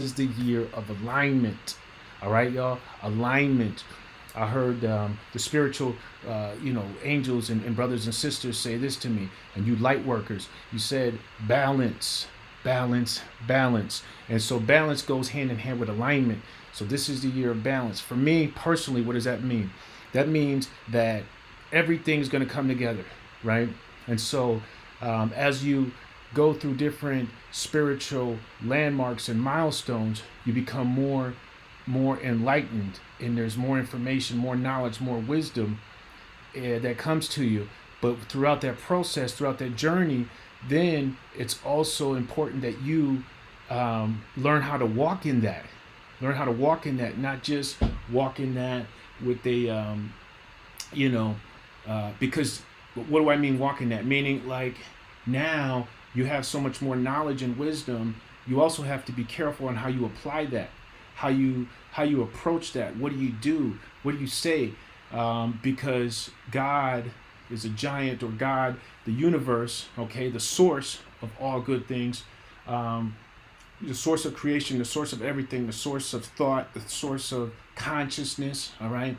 is the year of alignment. All right, y'all. Alignment. I heard the spiritual, angels and brothers and sisters say this to me. And you light workers, you said balance, balance, balance. And so balance goes hand in hand with alignment. So this is the year of balance. For me personally, what does that mean? That means that everything's going to come together, right? And so as you go through different spiritual landmarks and milestones, you become more enlightened, and there's more information, more knowledge, more wisdom that comes to you. But throughout that process, throughout that journey, then it's also important that you learn how to walk in that. Learn how to walk in that, not just walk in that with a, because what do I mean walk in that? Meaning like now you have so much more knowledge and wisdom. You also have to be careful on how you apply that, how you approach that. What do you do? What do you say? Because God is a giant, or God, the universe, okay, the source of all good things, the source of creation, the source of everything, the source of thought, the source of consciousness. All right,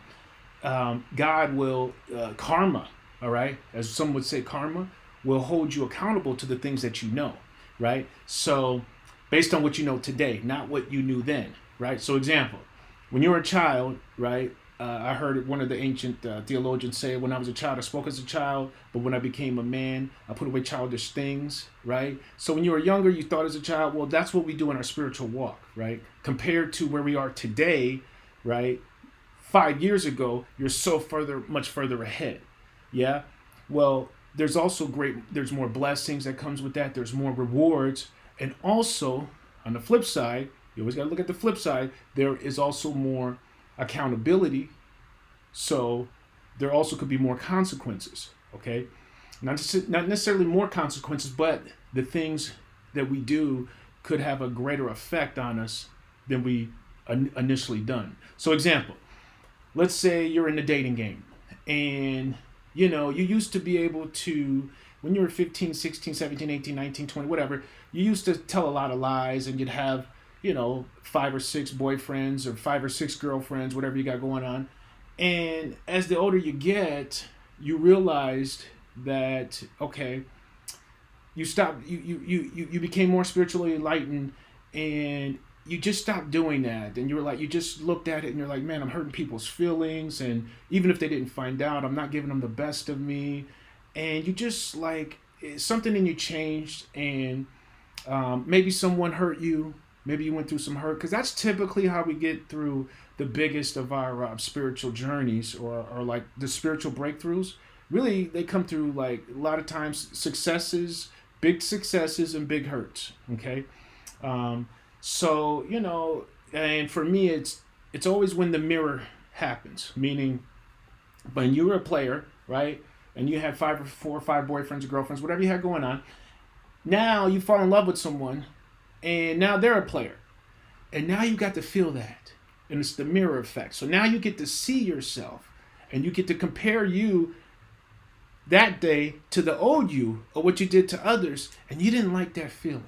God will karma. All right, as some would say, karma will hold you accountable to the things that you know. Right. So based on what you know today, not what you knew then. Right. So example, when you were a child, right? I heard one of the ancient theologians say, when I was a child, I spoke as a child, but when I became a man, I put away childish things, right? So when you were younger, you thought as a child, well, that's what we do in our spiritual walk, right? Compared to where we are today, right? 5 years ago, you're much further ahead. Yeah. Well, there's more blessings that comes with that. There's more rewards. And also on the flip side, you always got to look at the flip side. There is also more accountability. So there also could be more consequences. Okay. Not necessarily more consequences, but the things that we do could have a greater effect on us than we initially done. So example, let's say you're in the dating game, and you used to be able to, when you were 15, 16, 17, 18, 19, 20, whatever, you used to tell a lot of lies, and you'd have 5 or 6 boyfriends or 5 or 6 girlfriends, whatever you got going on. And as the older you get, you realized that, okay, you stopped, you became more spiritually enlightened, and you just stopped doing that. And you were like, you just looked at it and you're like, man, I'm hurting people's feelings. And even if they didn't find out, I'm not giving them the best of me. And you just like, something in you changed, and maybe someone hurt you. Maybe you went through some hurt, because that's typically how we get through the biggest of our spiritual journeys, or like the spiritual breakthroughs. Really, they come through like a lot of times big successes and big hurts. Okay, so and for me, it's always when the mirror happens. Meaning, when you were a player, right, and you had 4 or 5 boyfriends or girlfriends, whatever you had going on. Now you fall in love with someone, and now they're a player. And now you got to feel that. And it's the mirror effect. So now you get to see yourself, and you get to compare you that day to the old you, or what you did to others, and you didn't like that feeling.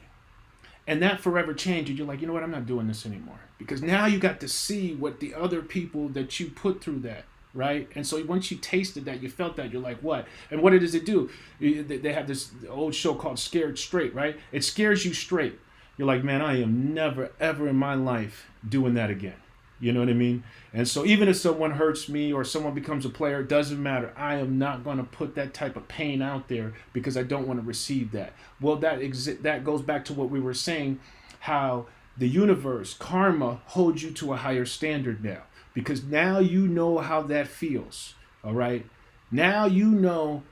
And that forever changed you. You're like, you know what, I'm not doing this anymore. Because now you got to see what the other people that you put through that, right? And so once you tasted that, you felt that, you're like, what? And what does it do? They have this old show called Scared Straight, right? It scares you straight. You're like, man, I am never, ever in my life doing that again. You know what I mean? And so even if someone hurts me or someone becomes a player, it doesn't matter. I am not going to put that type of pain out there, because I don't want to receive that. Well, that goes back to what we were saying, how the universe, karma, holds you to a higher standard now, because now you know how that feels. All right? Now you know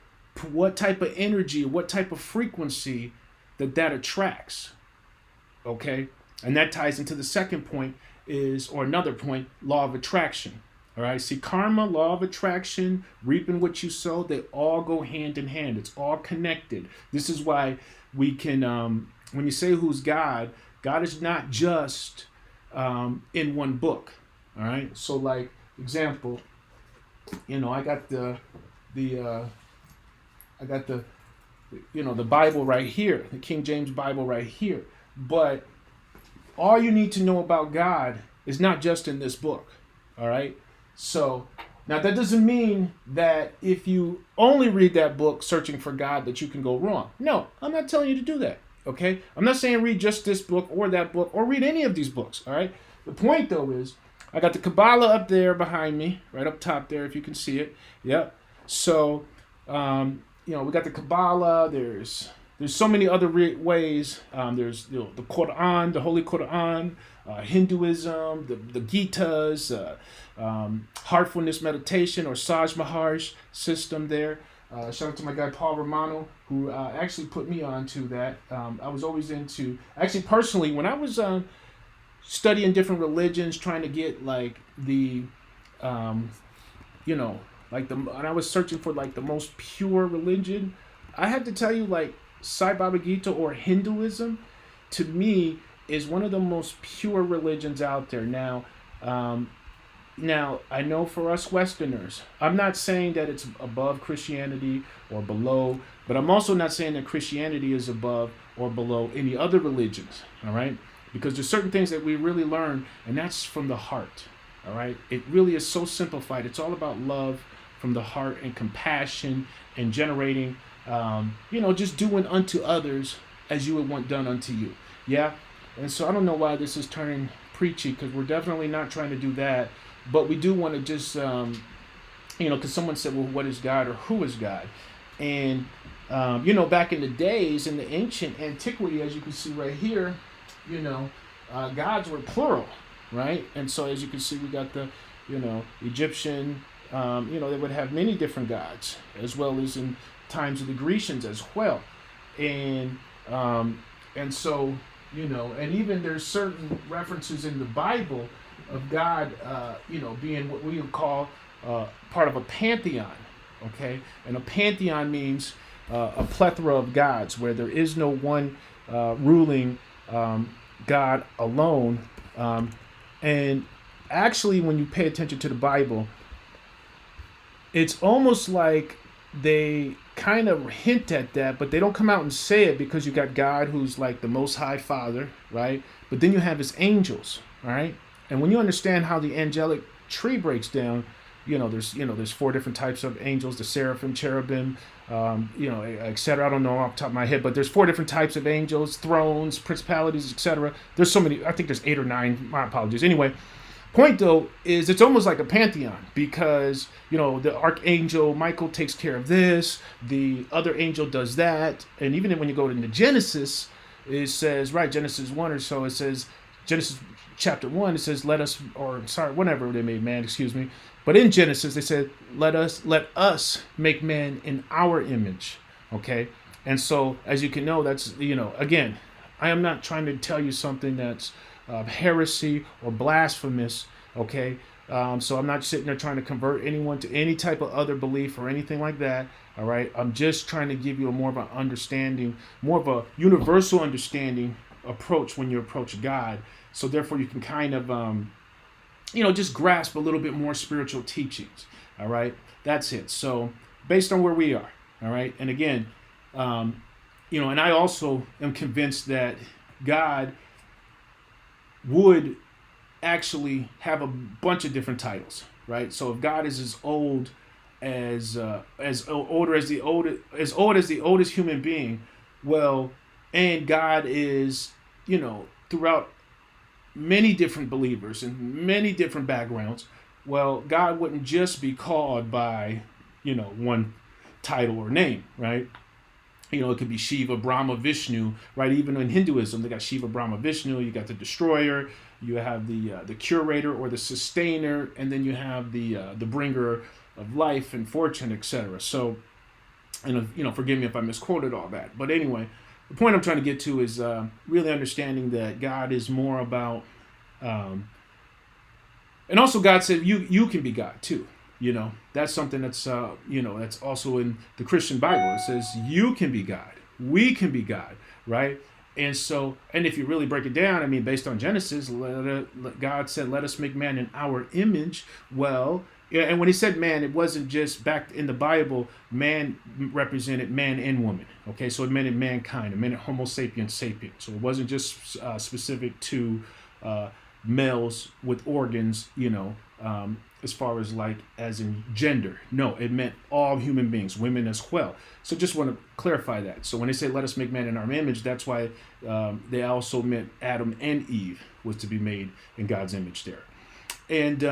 what type of energy, what type of frequency that attracts. Okay? And that ties into the second point, or another point, law of attraction. All right? See, karma, law of attraction, reaping what you sow, they all go hand in hand. It's all connected. This is why we can, when you say who's God, God is not just in one book. All right? So like, example, I got the Bible right here, the King James Bible right here. But all you need to know about God is not just in this book. All right. So now that doesn't mean that if you only read that book searching for God that you can go wrong. No, I'm not telling you to do that. Okay. I'm not saying read just this book or that book or read any of these books. All right. The point though is I got the Kabbalah up there behind me, right up top there if you can see it. Yep. So we got the Kabbalah. There's so many other ways. There's the Quran, the Holy Quran, Hinduism, the Gitas, heartfulness meditation or Saj Maharsh system there. Shout out to my guy Paul Romano, who actually put me onto that. I was always into, actually personally, when I was studying different religions, trying to get like the, when I was searching for like the most pure religion, I had to tell you like Sai Baba Gita or Hinduism, to me, is one of the most pure religions out there. Now, I know for us Westerners, I'm not saying that it's above Christianity or below, but I'm also not saying that Christianity is above or below any other religions, all right? Because there's certain things that we really learn, and that's from the heart, all right? It really is so simplified. It's all about love from the heart and compassion and generating, just doing unto others as you would want done unto you, yeah? And so I don't know why this is turning preachy, because we're definitely not trying to do that. But we do want to just, because someone said, well, what is God or who is God? And, back in the days, in the ancient antiquity, as you can see right here, gods were plural, right? And so as you can see, we got the, Egyptian, they would have many different gods, as well as in times of the Grecians as well. And so, and even there's certain references in the Bible of God, being what we would call part of a pantheon, okay? And a pantheon means a plethora of gods, where there is no one ruling God alone. And actually, when you pay attention to the Bible, it's almost like they kind of hint at that, but they don't come out and say it, because you got God, who's like the Most High Father, right? But then you have his angels, all right? And when you understand how the angelic tree breaks down, there's 4 different types of angels: the seraphim, cherubim, etc. I don't know off the top of my head, but there's 4 different types of angels: thrones, principalities, etc. There's so many. I think there's 8 or 9. My apologies. Anyway, point though is it's almost like a pantheon, because the archangel Michael takes care of this, the other angel does that, and even when you go into Genesis, it says, right, Genesis 1 or so, it says, Genesis chapter 1, it says, whenever they made man, excuse me. But in Genesis, they said, let us make man in our image. Okay. And so, as you can know, that's, again, I am not trying to tell you something that's heresy or blasphemous. Okay. So I'm not sitting there trying to convert anyone to any type of other belief or anything like that. All right. I'm just trying to give you more of an understanding, more of a universal understanding approach when you approach God. So therefore you can kind of, just grasp a little bit more spiritual teachings. All right. That's it. So based on where we are. All right. And again, and I also am convinced that God would actually have a bunch of different titles. Right. So if God is as old as the oldest human being, well, and God is, throughout many different believers and many different backgrounds, well, God wouldn't just be called by, one title or name, right? It could be Shiva, Brahma, Vishnu, right? Even in Hinduism, they got Shiva, Brahma, Vishnu. You got the destroyer, you have the curator or the sustainer, and then you have the bringer of life and fortune, etc. So, forgive me if I misquoted all that. But anyway, the point I'm trying to get to is really understanding that God is more about, and also God said you can be God too. That's something that's that's also in the Christian Bible. It says you can be God, we can be God, right? And so, and if you really break it down, I mean, based on Genesis, God said, "Let us make man in our image." Well, Yeah, and when he said man, it wasn't just back in the Bible. Man represented man and woman. Okay, so it meant mankind. It meant Homo sapiens sapient. So it wasn't just specific to uh, males with organs. As far as like as in gender. No, it meant all human beings, women as well. So just want to clarify that. So when they say "Let us make man in our image," that's why they also meant Adam and Eve was to be made in God's image there. And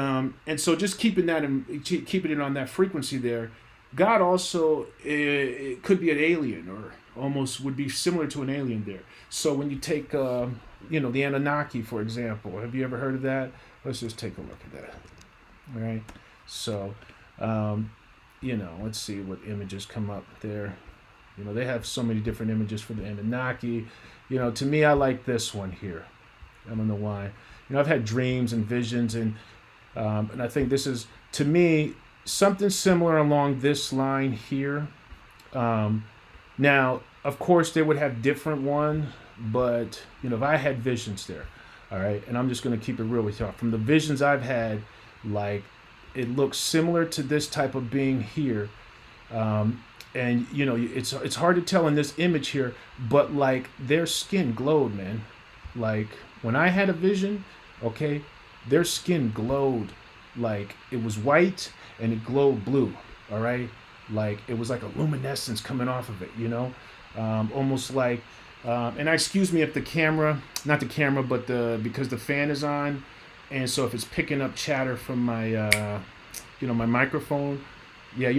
so just keeping that and keeping it on that frequency there, God also it could be an alien or almost would be similar to an alien there. So when you take the Anunnaki for example, have you ever heard of that? Let's just take a look at that. All right. So let's see what images come up there. They have so many different images for the Anunnaki. To me, I like this one here. I don't know why. I've had dreams and visions, and I think this is, to me, something similar along this line here. Now, of course, they would have different ones, but, if I had visions there, all right, and I'm just going to keep it real with y'all. From the visions I've had, like, it looks similar to this type of being here. And, it's hard to tell in this image here, but, like, their skin glowed, man. Like, when I had a vision, okay, their skin glowed like it was white and it glowed blue, all right? Like it was like a luminescence coming off of it, almost like, and excuse me if the camera, not the camera, but because the fan is on, and so if it's picking up chatter from my, my microphone, yeah,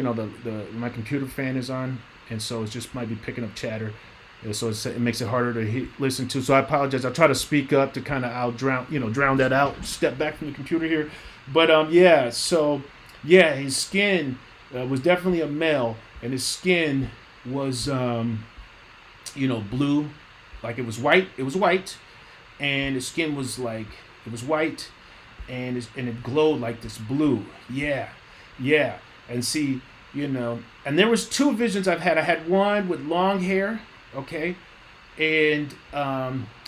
my computer fan is on, and so it just might be picking up chatter. So it makes it harder to listen to. So I apologize. I'll try to speak up to kind of drown that out. Step back from the computer here. But his skin was definitely a male, and his skin was blue, like it was white. It was white, and his skin was like it was white, and it glowed like this blue. Yeah. And see, and there was two visions I've had. I had one with long hair. Okay, and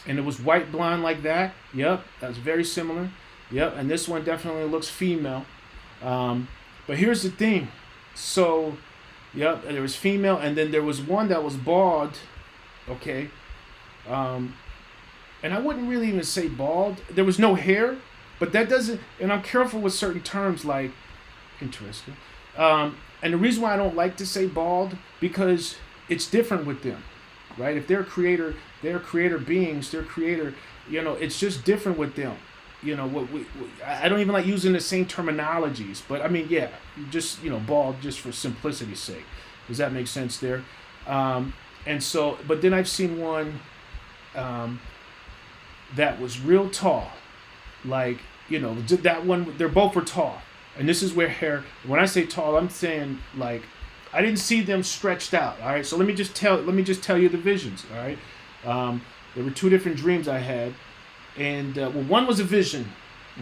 it was white blonde like that. Yep, that's very similar. Yep, and this one definitely looks female. But here's the thing. So, yep, there was female, and then there was one that was bald. Okay, and I wouldn't really even say bald. There was no hair, but that doesn't. And I'm careful with certain terms like interesting. And the reason why I don't like to say bald because it's different with them. Right? If they're creator beings, they're creator, it's just different with them. I don't even like using the same terminologies, but I mean, yeah, just, bald just for simplicity's sake. Does that make sense there? And so, but then I've seen one that was real tall. Like, that one, they're both were tall. And this is where when I say tall, I'm saying like, I didn't see them stretched out. All right, so let me just tell you the visions. All right, there were two different dreams I had, and one was a vision.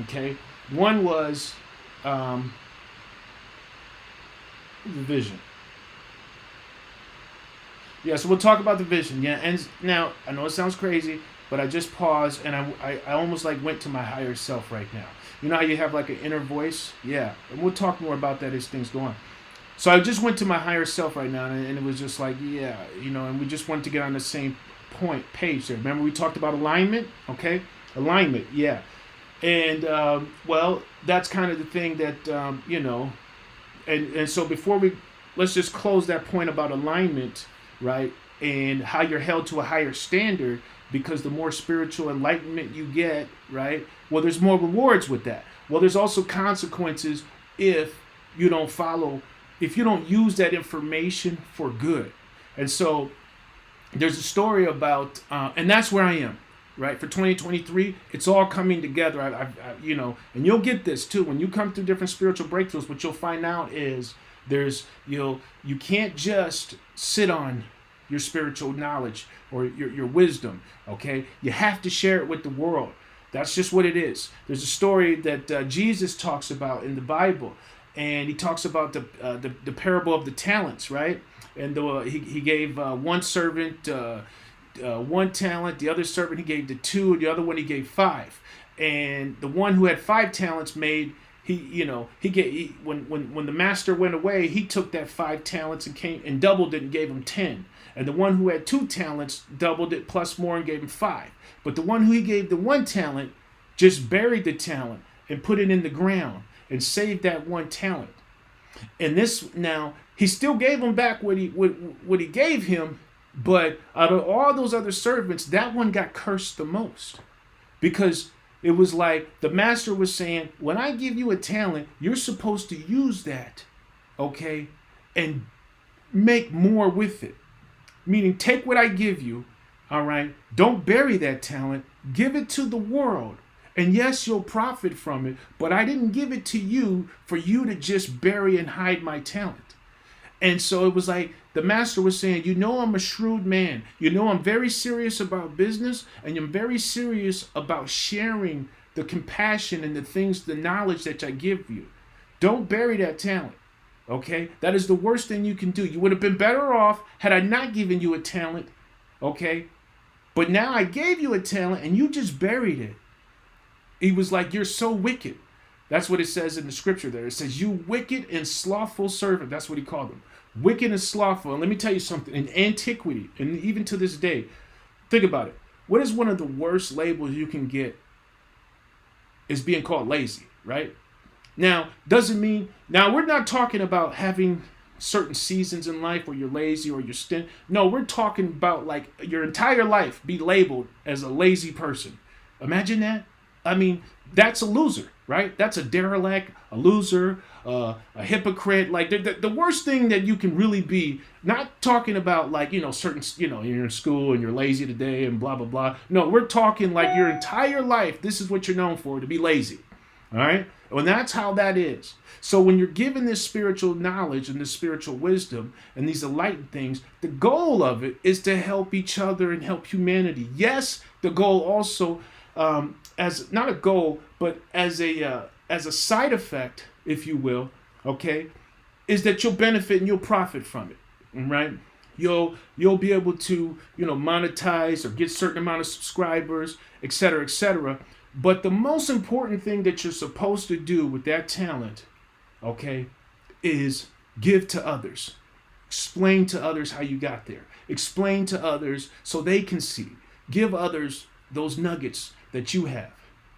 Okay, one was the vision. Yeah, so we'll talk about the vision. Yeah, and now I know it sounds crazy, but I just paused and I almost like went to my higher self right now. You know how you have like an inner voice? Yeah, and we'll talk more about that as things go on. So I just went to my higher self right now, and it was just like, yeah, and we just wanted to get on the same page there. Remember we talked about alignment? Okay? Alignment, yeah. And, that's kind of the thing that, and so let's just close that point about alignment, right? And how you're held to a higher standard because the more spiritual enlightenment you get, right? Well, there's more rewards with that. Well, there's also consequences if you don't use that information for good. And so there's a story about, and that's where I am, right? For 2023, it's all coming together. And you'll get this too. When you come through different spiritual breakthroughs, what you'll find out is you can't just sit on your spiritual knowledge or your wisdom, okay? You have to share it with the world. That's just what it is. There's a story that Jesus talks about in the Bible. And he talks about the parable of the talents, right? And he gave one servant 1 talent, the other servant he gave to 2, the other one he gave 5. And the one who had 5 talents made When the master went away, he took that 5 talents and came and doubled it and gave him 10. And the one who had 2 talents doubled it plus more and gave him 5. But the one who he gave the 1 talent just buried the talent and put it in the ground and saved that 1 talent. And this now he still gave him back what he gave him, but out of all those other servants, that one got cursed the most, because it was like the master was saying, when I give you a talent, you're supposed to use that, okay, and make more with it. Meaning, take what I give you, all right, don't bury that talent, give it to the world. And yes, you'll profit from it, but I didn't give it to you for you to just bury and hide my talent. And so it was like the master was saying, I'm a shrewd man. I'm very serious about business, and I'm very serious about sharing the compassion and the knowledge that I give you. Don't bury that talent, okay? That is the worst thing you can do. You would have been better off had I not given you a talent, okay? But now I gave you a talent and you just buried it. He was like, you're so wicked. That's what it says in the scripture there. It says, you wicked and slothful servant. That's what he called them. Wicked and slothful. And let me tell you something. In antiquity, and even to this day, think about it. What is one of the worst labels you can get? Is being called lazy, right? Now, we're not talking about having certain seasons in life where you're lazy or you're stint. No, we're talking about like your entire life be labeled as a lazy person. Imagine that. I mean, that's a loser, right? That's a derelict, a loser, a hypocrite. Like the worst thing that you can really be, not talking about like, certain, you're in school and you're lazy today and blah, blah, blah. No, we're talking like your entire life. This is what you're known for, to be lazy. All right. And that's how that is. So when you're given this spiritual knowledge and this spiritual wisdom and these enlightened things, the goal of it is to help each other and help humanity. Yes, the goal also, as not a goal, but as a side effect, if you will, okay, is that you'll benefit and you'll profit from it, right? You'll be able to monetize or get certain amount of subscribers, etc., etc. But the most important thing that you're supposed to do with that talent, okay, is give to others. Explain to others how you got there. Explain to others so they can see. Give others those nuggets that you have.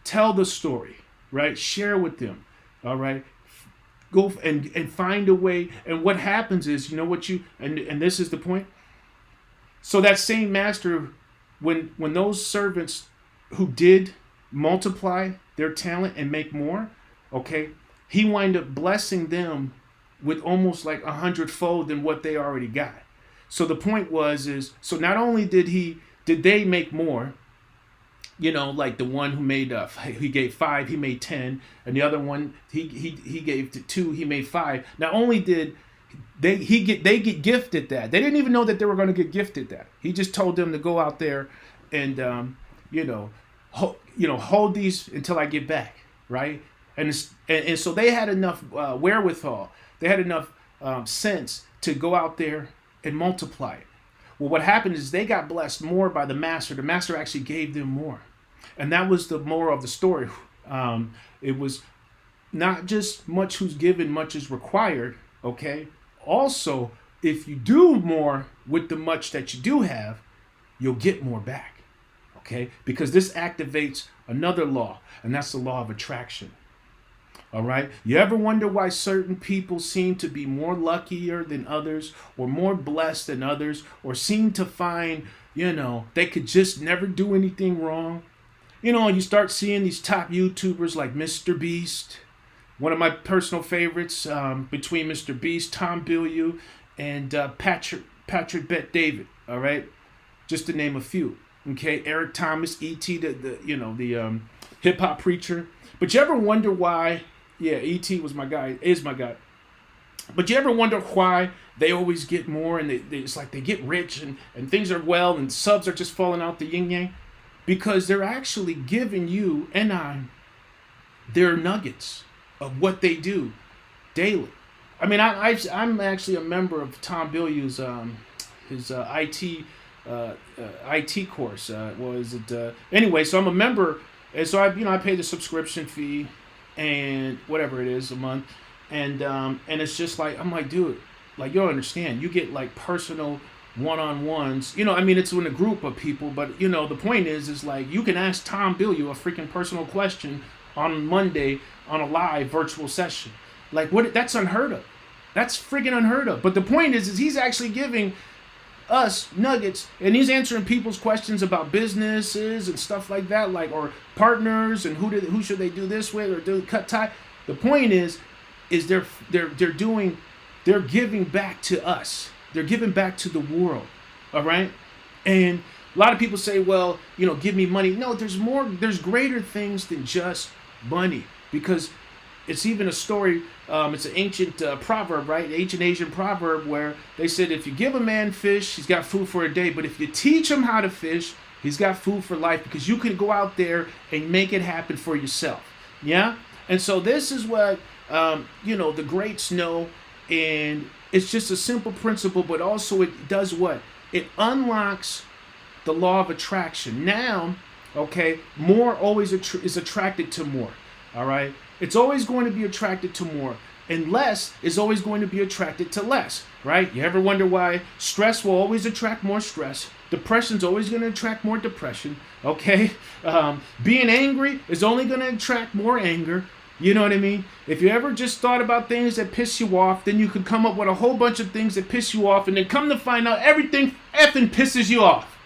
Tell the story, right? Share with them, all right? Go and find a way. And what happens is, and this is the point. So that same master, when those servants who did multiply their talent and make more, okay, he wind up blessing them with almost like 100-fold than what they already got. So the point so not only did they make more, like the one who made he gave 5, he made 10, and the other one he gave to 2, he made 5. Not only did they get gifted that, they didn't even know that they were going to get gifted that. He just told them to go out there and hold these until I get back, right? And so they had enough wherewithal, they had enough sense to go out there and multiply it. Well, what happened is they got blessed more by the master. The master actually gave them more. And that was the moral of the story. It was not just much who's given, much is required, okay? Also, if you do more with the much that you do have, you'll get more back, okay? Because this activates another law, and that's the law of attraction. All right. You ever wonder why certain people seem to be more luckier than others, or more blessed than others, or seem to find, they could just never do anything wrong? You start seeing these top YouTubers like Mr. Beast, one of my personal favorites, between Mr. Beast, Tom Bilyeu, and Patrick Bet David. All right. Just to name a few. Okay. Eric Thomas, E.T., the hip hop preacher. But you ever wonder why? Yeah, E.T. is my guy. But you ever wonder why they always get more, and it's like they get rich and things are well, and subs are just falling out the yin-yang? Because they're actually giving you and I their nuggets of what they do daily. I mean, I'm actually a member of Tom Bilyeu's his IT course. Anyway, so I'm a member, and so I pay the subscription fee. and whatever it is a month, and it's just like I'm like, dude, like you don't understand. You get like personal one-on-ones. You know, I mean, it's in a group of people, but you know, the point is like you can ask Tom Bilyeu a freaking personal question on Monday on a live virtual session. Like what? That's unheard of. That's freaking unheard of. But the point is he's actually giving us nuggets, and he's answering people's questions about businesses and stuff like that, like or partners and who should they do this with or do cut tie. The point is they're giving back to us. They're giving back to the world. All right, and a lot of people say, well, you know, give me money. No, there's more. There's greater things than just money, because it's even a story. It's an ancient proverb, right? Ancient Asian proverb where they said if you give a man fish, he's got food for a day. But if you teach him how to fish, he's got food for life, because you can go out there and make it happen for yourself. Yeah? And so this is what, you know, the greats know. And it's just a simple principle, but also it does what? It unlocks the law of attraction. Now, okay, more always is attracted to more. All right? It's always going to be attracted to more, and less is always going to be attracted to less, right? You ever wonder why stress will always attract more stress? Depression's always going to attract more depression, okay? Being angry is only going to attract more anger. You know what I mean? If you ever just thought about things that piss you off, then you could come up with a whole bunch of things that piss you off, and then come to find out everything effing pisses you off,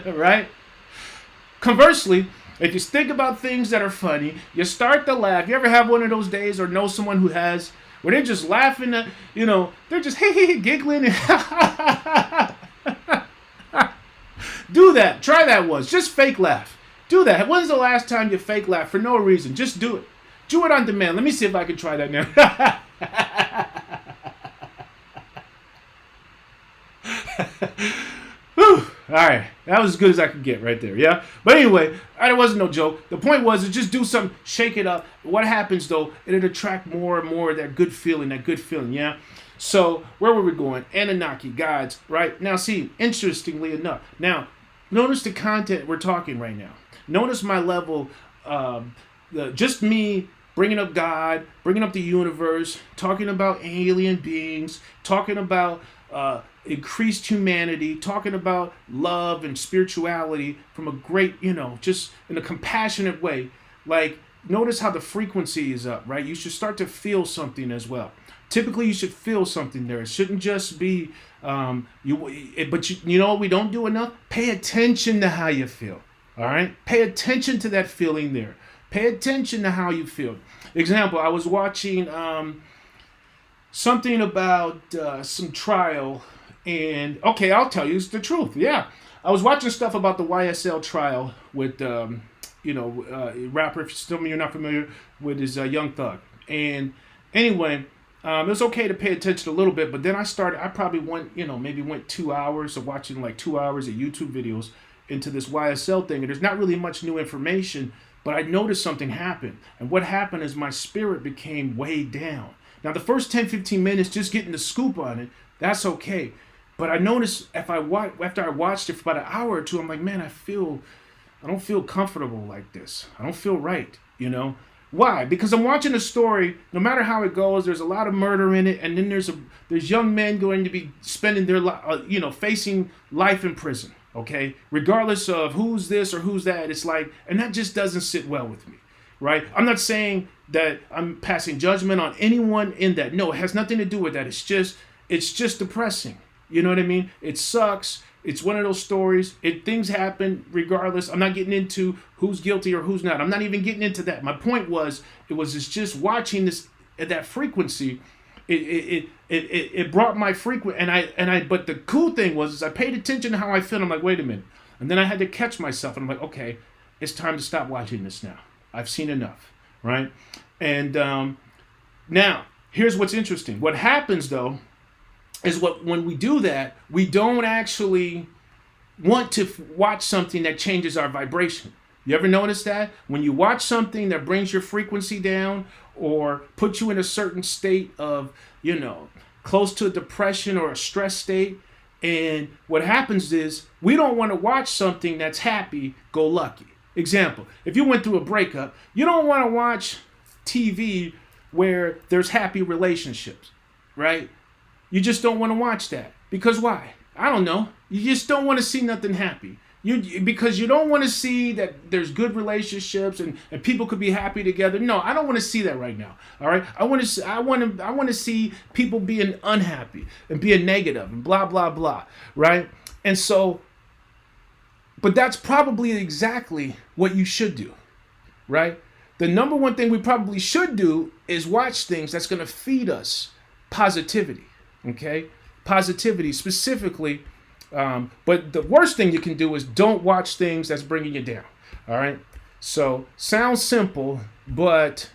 right? Conversely, if you think about things that are funny, you start to laugh. You ever have one of those days or know someone who has, where they're just laughing, you know, they're just giggling. And do that. Try that once. Just fake laugh. Do that. When's the last time you fake laugh for no reason? Just do it. Do it on demand. Let me see if I can try that now. Whew. All right, that was as good as I could get right there, yeah? But anyway, it wasn't no joke. The point was to just do something, shake it up. What happens, though, it'll attract more and more of that good feeling, yeah? So, where were we going? Anunnaki, gods, right? Now, see, interestingly enough, now, notice the content we're talking right now. Notice my level, just me bringing up God, bringing up the universe, talking about alien beings, talking about increased humanity, talking about love and spirituality from a great, you know, just in a compassionate way. Like, notice how the frequency is up, right? You should start to feel something as well. Typically, you should feel something there. It shouldn't just be, but you know what we don't do enough? Pay attention to how you feel, all right? Pay attention to that feeling there. Pay attention to how you feel. Example, I was watching something about some trial. And, okay, I'll tell you, it's the truth. Yeah. I was watching stuff about the YSL trial with, rapper, if some of you are not familiar with his Young Thug. And anyway, it was okay to pay attention a little bit, but then I probably went, maybe went 2 hours of watching like 2 hours of YouTube videos into this YSL thing. And there's not really much new information, but I noticed something happened. And what happened is my spirit became weighed down. Now, the first 10, 15 minutes, just getting the scoop on it, that's okay. But I noticed after I watched it for about an hour or two, I'm like, man, I don't feel comfortable like this. I don't feel right, you know? Why? Because I'm watching a story, no matter how it goes, there's a lot of murder in it, and then there's young men going to be spending their facing life in prison, okay? Regardless of who's this or who's that, it's like, and that just doesn't sit well with me, right? I'm not saying that I'm passing judgment on anyone in that. No, it has nothing to do with that. It's just depressing. You know what I mean? It sucks. It's one of those stories. Things happen regardless. I'm not getting into who's guilty or who's not. I'm not even getting into that. My point was, it's just watching this at that frequency. It brought my but the cool thing was I paid attention to how I feel. I'm like, wait a minute. And then I had to catch myself. And I'm like, okay, it's time to stop watching this now. I've seen enough, right? And now, here's what's interesting. What happens, though, is when we do that, we don't actually want to watch something that changes our vibration. You ever notice that? When you watch something that brings your frequency down or puts you in a certain state of, close to a depression or a stress state, and what happens is we don't want to watch something that's happy-go-lucky. Example, if you went through a breakup, you don't want to watch TV where there's happy relationships, right? You just don't want to watch that. Because why? I don't know. You just don't want to see nothing happy. Because you don't want to see that there's good relationships and people could be happy together. No, I don't want to see that right now. All right, I want to see people being unhappy and being negative and blah blah blah. Right, and so, but that's probably exactly what you should do. Right, the number one thing we probably should do is watch things that's going to feed us positivity. Okay, positivity specifically. But the worst thing you can do is don't watch things that's bringing you down. All right. So sounds simple, but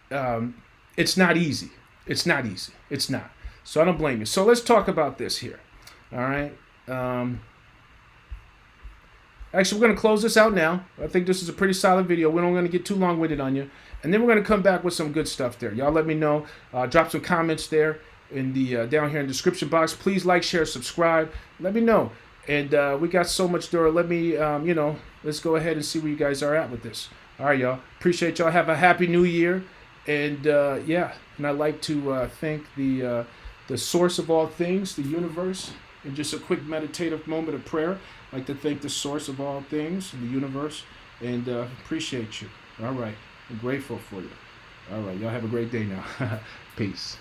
it's not easy. It's not easy. It's not. So I don't blame you. So let's talk about this here. All right. Actually, we're going to close this out now. I think this is a pretty solid video. We're not going to get too long-winded on you. And then we're going to come back with some good stuff there. Y'all let me know. Drop some comments there in the down here in the description box. Please like, share, subscribe. Let me know. And we got so much there. Let me, let's go ahead and see where you guys are at with this. All right, y'all. Appreciate y'all. Have a happy new year. And and I'd like to thank the source of all things, the universe. And just a quick meditative moment of prayer. I'd like to thank the source of all things, the universe. And appreciate you. All right. I'm grateful for you. All right. Y'all have a great day now. Peace.